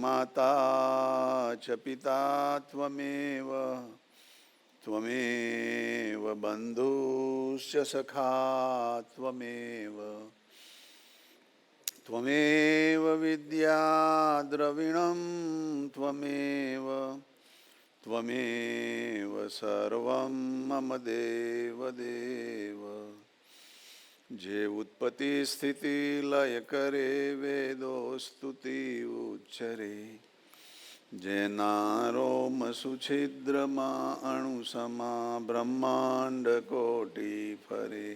माता च पिता त्वमेव बन्धुश्च सखा त्वमेव विद्या द्रविणं त्वमेव सर्वं मम देव जे उत्पत्ति स्थिति लय करे वेदोस्तुति उच्चरे जैनारोम सुछिद्रमा अणुसमा ब्रह्मांड कोटि फरे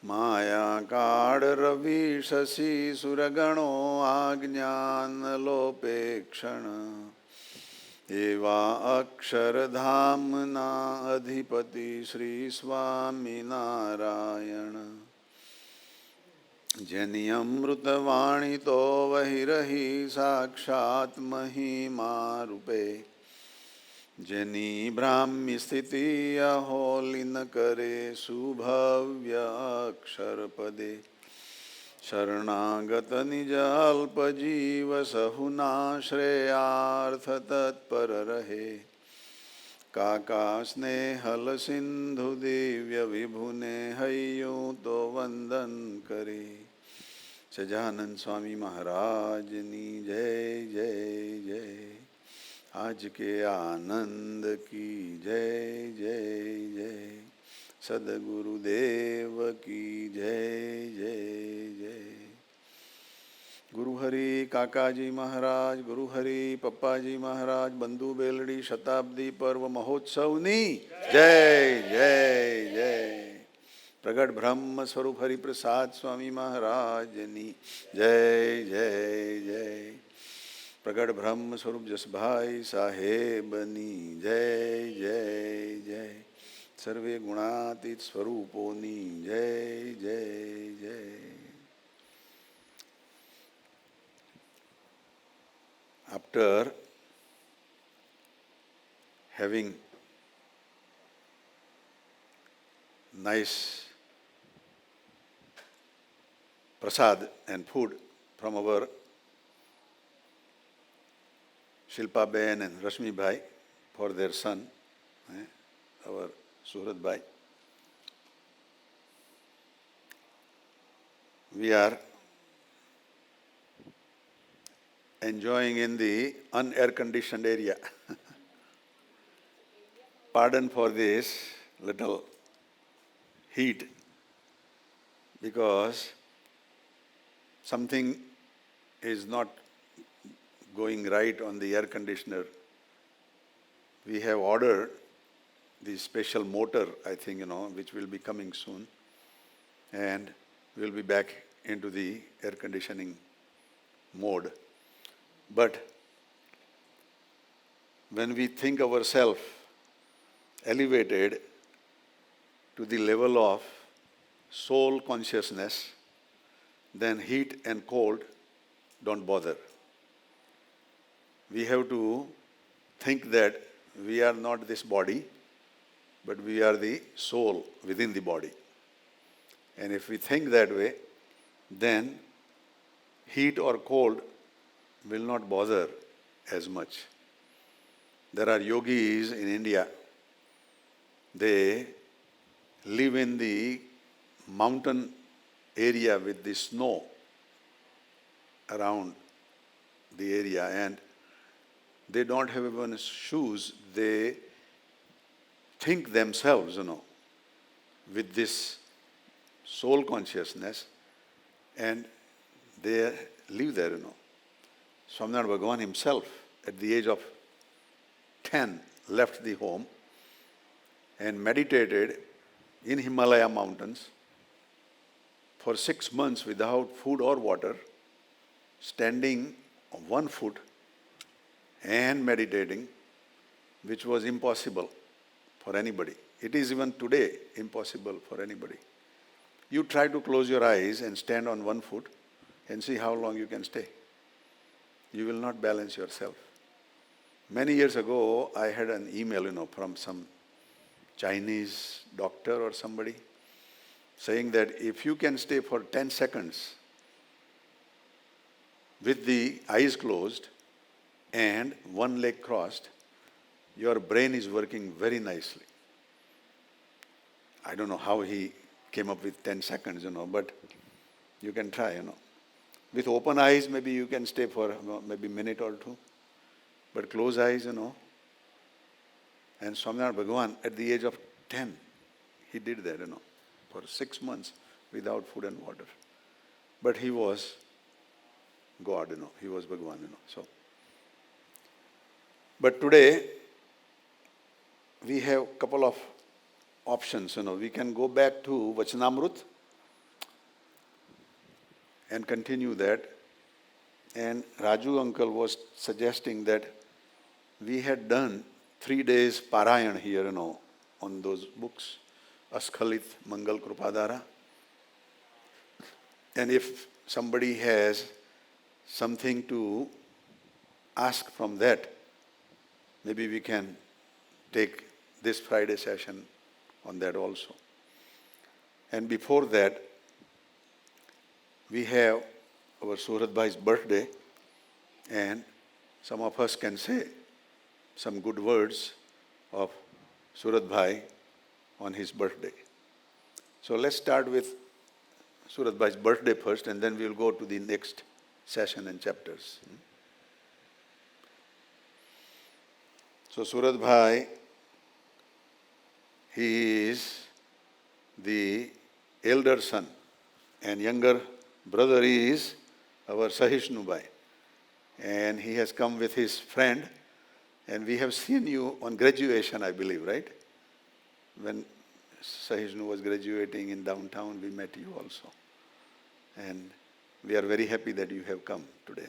माया काड़ रवि शशि सुरगणो आज्ञानलोपेक्षण एवा अक्षरधामना अधिपति श्री स्वामी नारायण जनि अमृतवाणी तो वही रही साक्षात् महिमा रूपे जनि ब्राह्मी स्थिति अहोलिन करे सुभव्य अक्षर पदे शरणागत निज अल्प जीव सहुना श्रेयार्थ तत्पर रहे काका स्नेहल सिंधु दिव्य विभुने हय्यूं तो वंदन करे सजानंद स्वामी महाराज नी जय जय जय आज के आनंद की जय जय जय सदगुरुदेव की जय जय जय गुरु हरि काकाजी महाराज गुरु हरि पप्पाजी महाराज बंधु बेलड़ी शताब्दी पर्व महोत्सवनी जय जय जय प्रगट ब्रह्म स्वरूप हरि प्रसाद स्वामी महाराज नी जय जय जय प्रगट ब्रह्म स्वरूप जसभाई साहेबनी जय जय जय सर्वे गुणातीत स्वरूपोनी जय जय जय After having nice prasad and food from our Shilpa Ben and Rashmi Bhai for their son, our Surat Bhai, we are enjoying in the un-air conditioned area. Pardon for this little heat because something is not going right on the air conditioner. We have ordered the special motor, I think, which will be coming soon, and we will be back into the air conditioning mode. But when we think ourselves elevated to the level of soul consciousness, then heat and cold don't bother. We have to think that we are not this body, but we are the soul within the body. And if we think that way, then heat or cold will not bother as much. There are yogis in India. They live in the mountain area with the snow around the area, and they don't have even shoes. They think themselves, with this soul consciousness, and they live there, Swaminarayan Bhagavan himself, at the age of 10, left the home and meditated in Himalaya mountains for 6 months without food or water, standing on one foot and meditating, which was impossible for anybody. It is even today impossible for anybody. You try to close your eyes and stand on one foot and see how long you can stay. You will not balance yourself. Many years ago, I had an email, from some Chinese doctor or somebody saying that if you can stay for 10 seconds with the eyes closed and one leg crossed, your brain is working very nicely. I don't know how he came up with 10 seconds, but you can try. With open eyes, maybe you can stay for maybe a minute or two. But close eyes, And Swaminarayan Bhagavan, at the age of 10, he did that, for 6 months without food and water. But he was God, he was Bhagavan, So, but today, we have a couple of options, We can go back to Vachanamrut and continue that. And Raju uncle was suggesting that we had done 3 days Parayan here, on those books, Askhalit, Mangal, Krupadara. And if somebody has something to ask from that, maybe we can take this Friday session on that also. And before that, we have our Surat Bhai's birthday, and some of us can say some good words of Surat Bhai on his birthday. So let's start with Surat Bhai's birthday first, and then we'll go to the next session and chapters. So Surat Bhai, he is the elder son, and younger brother is our Sahishnu Bhai. And he has come with his friend, and we have seen you on graduation, I believe, right? When Sahishnu was graduating in downtown, we met you also. And we are very happy that you have come today.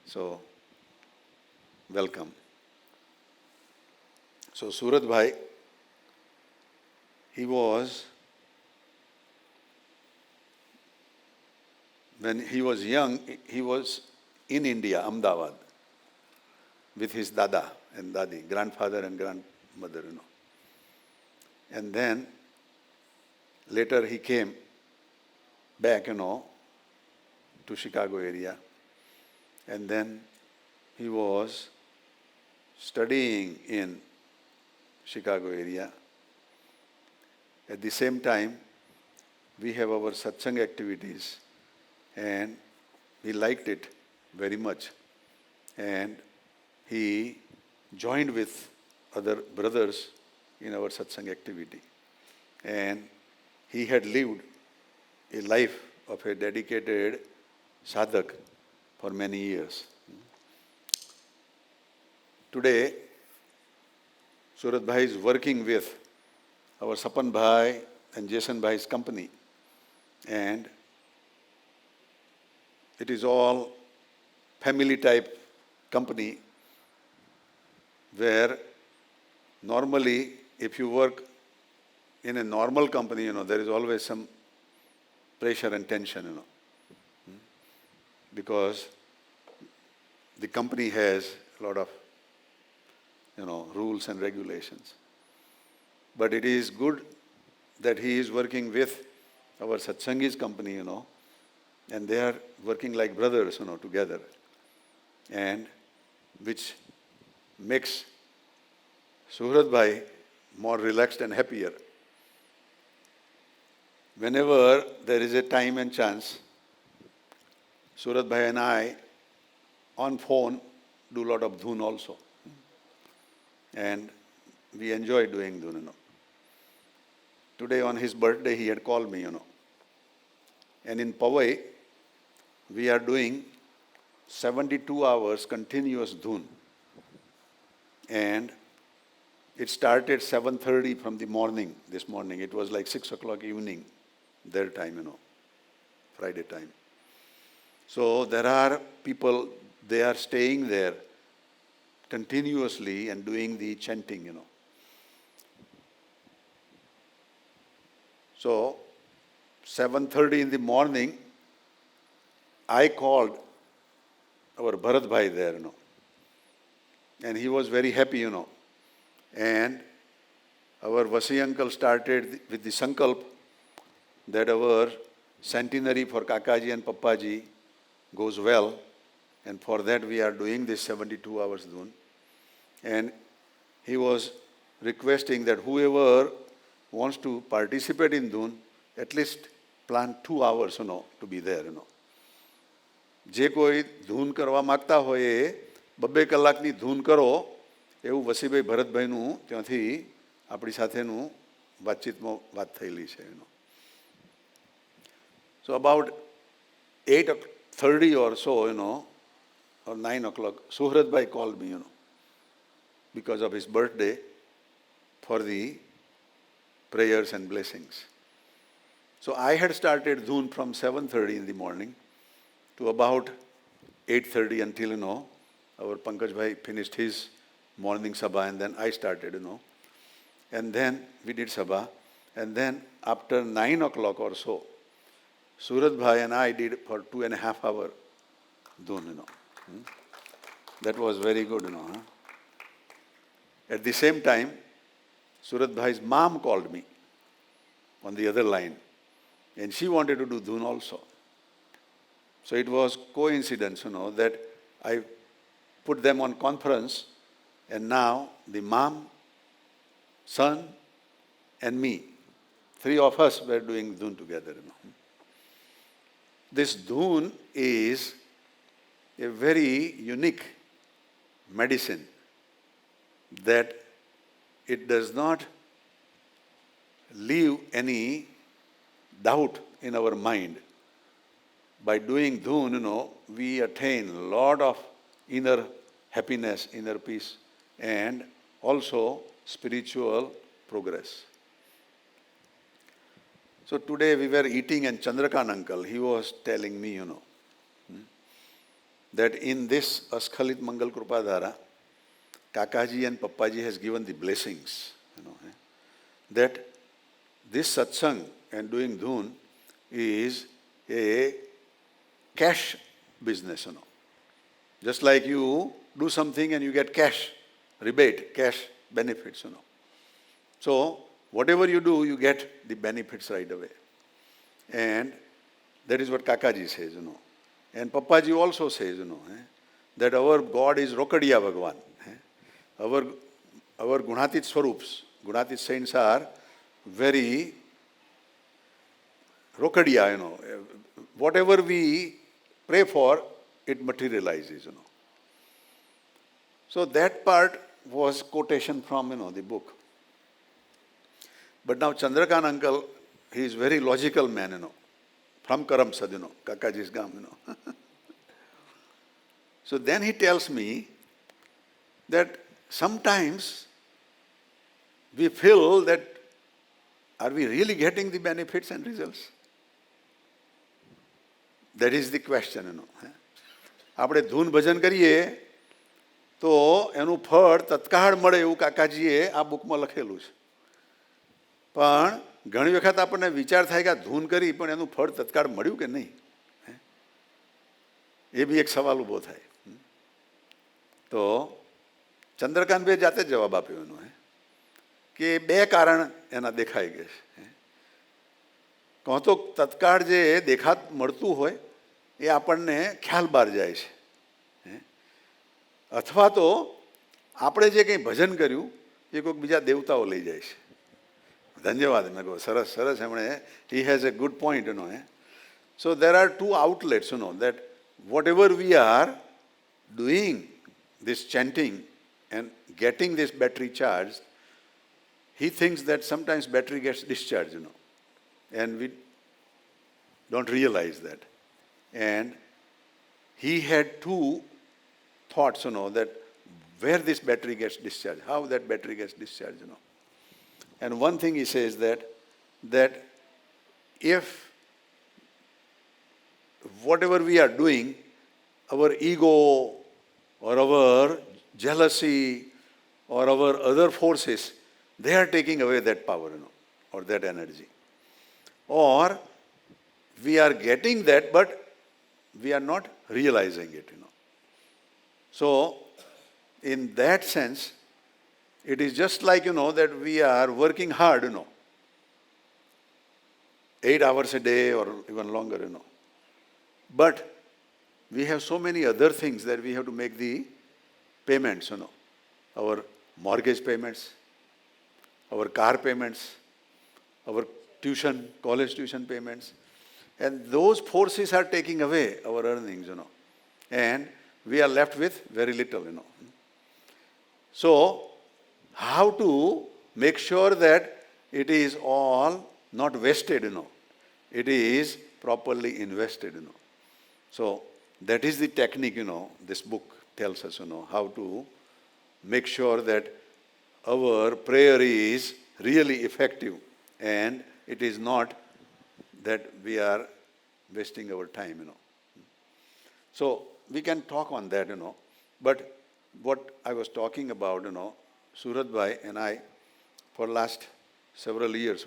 So, welcome. So Surat Bhai, when he was young, he was in India, Ahmedabad, with his dada and dadi, grandfather and grandmother, And then, later he came back, to Chicago area. And then he was studying in Chicago area. At the same time, we have our satsang activities, and he liked it very much. And he joined with other brothers in our satsang activity. And he had lived a life of a dedicated sadhak for many years. Today, Surat Bhai is working with our Sapan Bhai and Jason Bhai's company. And it is all family type company where normally if you work in a normal company, there is always some pressure and tension, because the company has a lot of, rules and regulations. But it is good that he is working with our Satsangis company, and they are working like brothers, together, and which makes Surat Bhai more relaxed and happier. Whenever there is a time and chance, Surat Bhai and I, on phone, do a lot of dhun also. And we enjoy doing dhun, Today on his birthday, he had called me, And in Powai, we are doing 72 hours continuous dhun. And it started 7:30 from the morning, this morning. It was like 6 o'clock evening, their time, Friday time. So there are people, they are staying there continuously and doing the chanting, So 7:30 in the morning, I called our Bharat Bhai there, And he was very happy, And our Vasi uncle started with the sankalp that our centenary for Kakaji and Pappaji goes well. And for that we are doing this 72 hours dhun. And he was requesting that whoever wants to participate in dhun, at least plan 2 hours, to be there, જે કોઈ ધૂન કરવા માગતા હોય એ 2 કલાકની ધૂન કરો એવું વસીભાઈ ભરતભાઈનું ત્યાંથી આપણી સાથેનું વાતચીતમાં વાત થયેલી છે. So about 8:30 or so, or 9 o'clock, Suhratbhai called me, because of his birthday, for the prayers and blessings. So I had started dhun from 7:30 in the morning to about 8:30 until, our Pankaj Bhai finished his morning Sabha, and then I started, And then we did Sabha. And then after 9 o'clock or so, Surat Bhai and I did for 2.5 hours dhun, That was very good, Huh? At the same time, Surat Bhai's mom called me on the other line, and she wanted to do dhun also. So it was coincidence, that I put them on conference, and now the mom, son, and me, 3 of us were doing dhun together. This dhun is a very unique medicine that it does not leave any doubt in our mind. By doing dhun, we attain a lot of inner happiness, inner peace, and also spiritual progress. So today we were eating, and Chandrakant uncle, he was telling me, that in this Askhalit Mangal Krupadhara, Kakaji and Pappaji has given the blessings, that this satsang and doing dhun is a cash business, Just like you do something and you get cash rebate, cash benefits, So whatever you do, you get the benefits right away. And that is what Kakaji says, And Pappaji also says, that our God is Rokadiya Bhagwan. Our Gunatit Swarups, Gunatit saints are very Rokadiya, Whatever we pray for, it materializes, So that part was quotation from, the book. But now Chandrakant uncle, he is very logical man, from Karamsad, Kakaji's Gam, So then he tells me that sometimes we feel that, are we really getting the benefits and results? That is the question, આપણે ધૂન ભજન કરીએ તો એનું ફળ તત્કાળ મળે એવું કાકાજીએ આ બુકમાં લખેલું છે. પણ ઘણી વખત આપણને વિચાર થાય કે આ ધૂન કરી પણ એનું ફળ તત્કાળ મળ્યું કે નહીં, એ બી એક સવાલ ઊભો થાય. તો ચંદ્રકાંતભાઈએ જાતે જ જવાબ આપ્યો એનો, કે 2 કારણ એના દેખાઈ ગયા છે. કહો તો તત્કાળ જે દેખાત મળતું હોય એ આપણને ખ્યાલ બહાર જાય છે, અથવા તો આપણે જે કંઈ ભજન કર્યું એ કોઈક બીજા દેવતાઓ લઈ જાય છે. ધન્યવાદ. મેં કહું સરસ સરસ એમણે, he has a good point, So there are 2 outlets, that whatever we are doing, this chanting and getting this battery charged, he thinks that sometimes battery gets discharged, and we don't realize that. And he had 2 thoughts, that where this battery gets discharged, how that battery gets discharged, And one thing he says that if whatever we are doing, our ego or our jealousy or our other forces, they are taking away that power, or that energy. Or we are getting that, but we are not realizing it, So in that sense, it is just like, that we are working hard, 8 hours a day or even longer, But we have so many other things that we have to make the payments, our mortgage payments, our car payments, our tuition, college tuition payments. And those forces are taking away our earnings, and we are left with very little, So, how to make sure that it is all not wasted, it is properly invested, So, that is the technique, this book tells us, how to make sure that our prayer is really effective and it is not that we are wasting our time, So, we can talk on that, But what I was talking about, Surat Bhai and I, for last several years,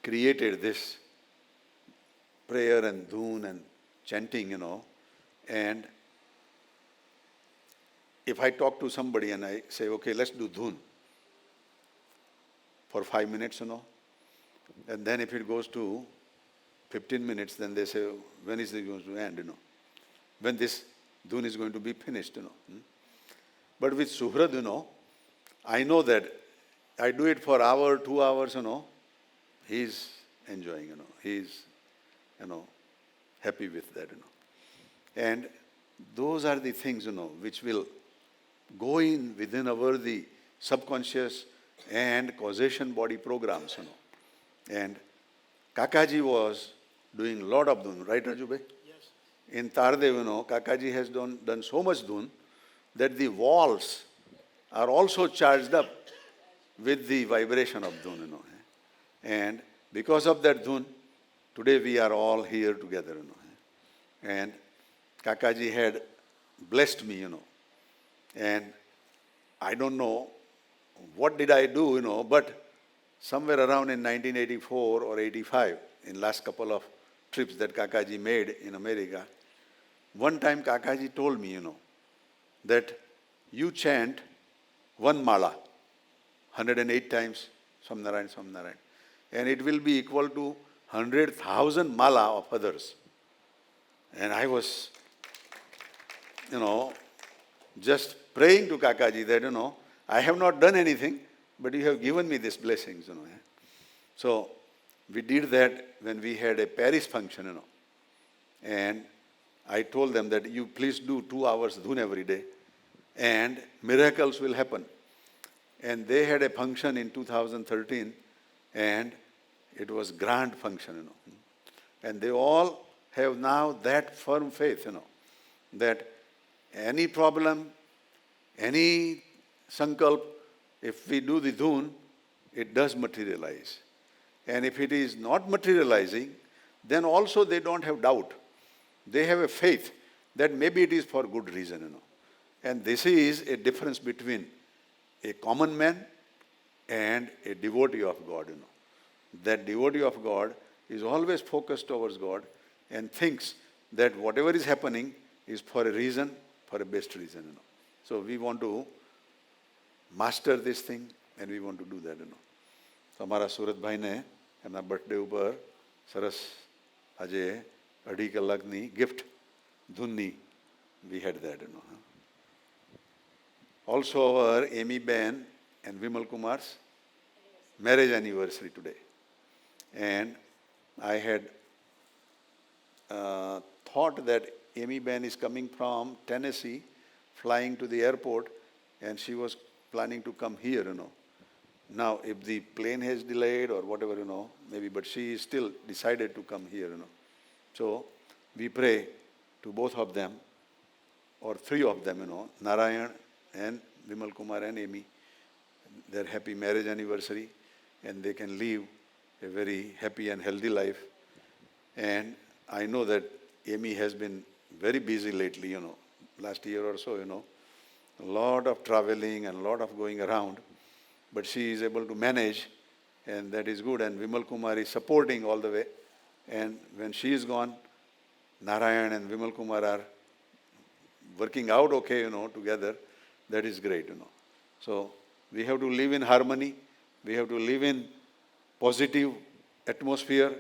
created this prayer and dhoon and chanting, and if I talk to somebody and I say, okay, let's do dhoon for 5 minutes, and then if it goes to 15 minutes, then they say, when is it going to end, when this dhoon is going to be finished, But with Suhrad, I know that I do it for an hour, 2 hours, he's enjoying, he's, happy with that, And those are the things, which will go in within the subconscious and causation body programs, And Kakaji was doing a lot of dhoon, right, Raju bhai? Yes. In Tardev, Kakaji has done so much dhoon that the walls are also charged up with the vibration of dhoon, And because of that dhoon, today we are all here together, And Kakaji had blessed me, And I don't know what did I do, but somewhere around in 1984 or 85, in last couple of trips that Kakaji made in America, one time Kakaji told me, that you chant one mala, 108 times, Samnarayan, Samnarayan, and it will be equal to 100,000 mala of others. And I was, just praying to Kakaji that, I have not done anything, but you have given me these blessings, So, we did that when we had a Paris function, And I told them that you please do 2 hours dhoon every day and miracles will happen. And they had a function in 2013 and it was grand function, And they all have now that firm faith, that any problem, any sankalp, if we do the dhoon, it does materialize. And if it is not materializing, then also they don't have doubt. They have a faith that maybe it is for good reason, And this is a difference between a common man and a devotee of God, That devotee of God is always focused towards God and thinks that whatever is happening is for a reason, for a best reason, So we want to master this thing and we want to do that, So અમારા સુરતભાઈને એમના birthday ઉપર સરસ આજે 2.5 કલાકની gift ધૂનની we had that, Also our Amy Ben and Vimal Kumar's marriage anniversary today. And I had thought that Amy Ben is coming from Tennessee, flying to the airport, and she was planning to come here, Now, if the plane has delayed or whatever, maybe, but she still decided to come here, So, we pray to both of them, or 3 of them, Narayan and Vimal Kumar and Amy, their happy marriage anniversary, and they can live a very happy and healthy life. And I know that Amy has been very busy lately, last year or so, a lot of traveling and a lot of going around, but she is able to manage, and that is good. And Vimal Kumar is supporting all the way. And when she is gone, Narayan and Vimal Kumar are working out okay, together. That is great, So we have to live in harmony. We have to live in positive atmosphere,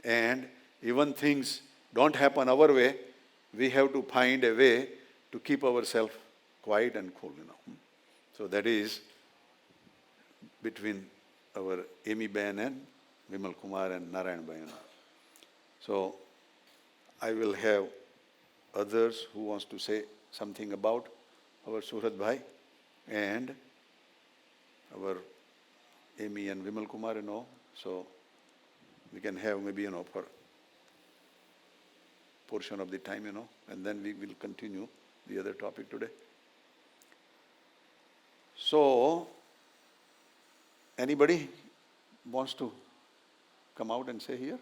and even things don't happen our way, we have to find a way to keep ourselves quiet and cool. So that is between our Amy Ben and Vimal Kumar and Narayan Bhai. So I will have others who wants to say something about our Surat Bhai and our Amy and Vimal Kumar. So we can have maybe, for portion of the time, and then we will continue the other topic today. So, anybody wants to come out and say here?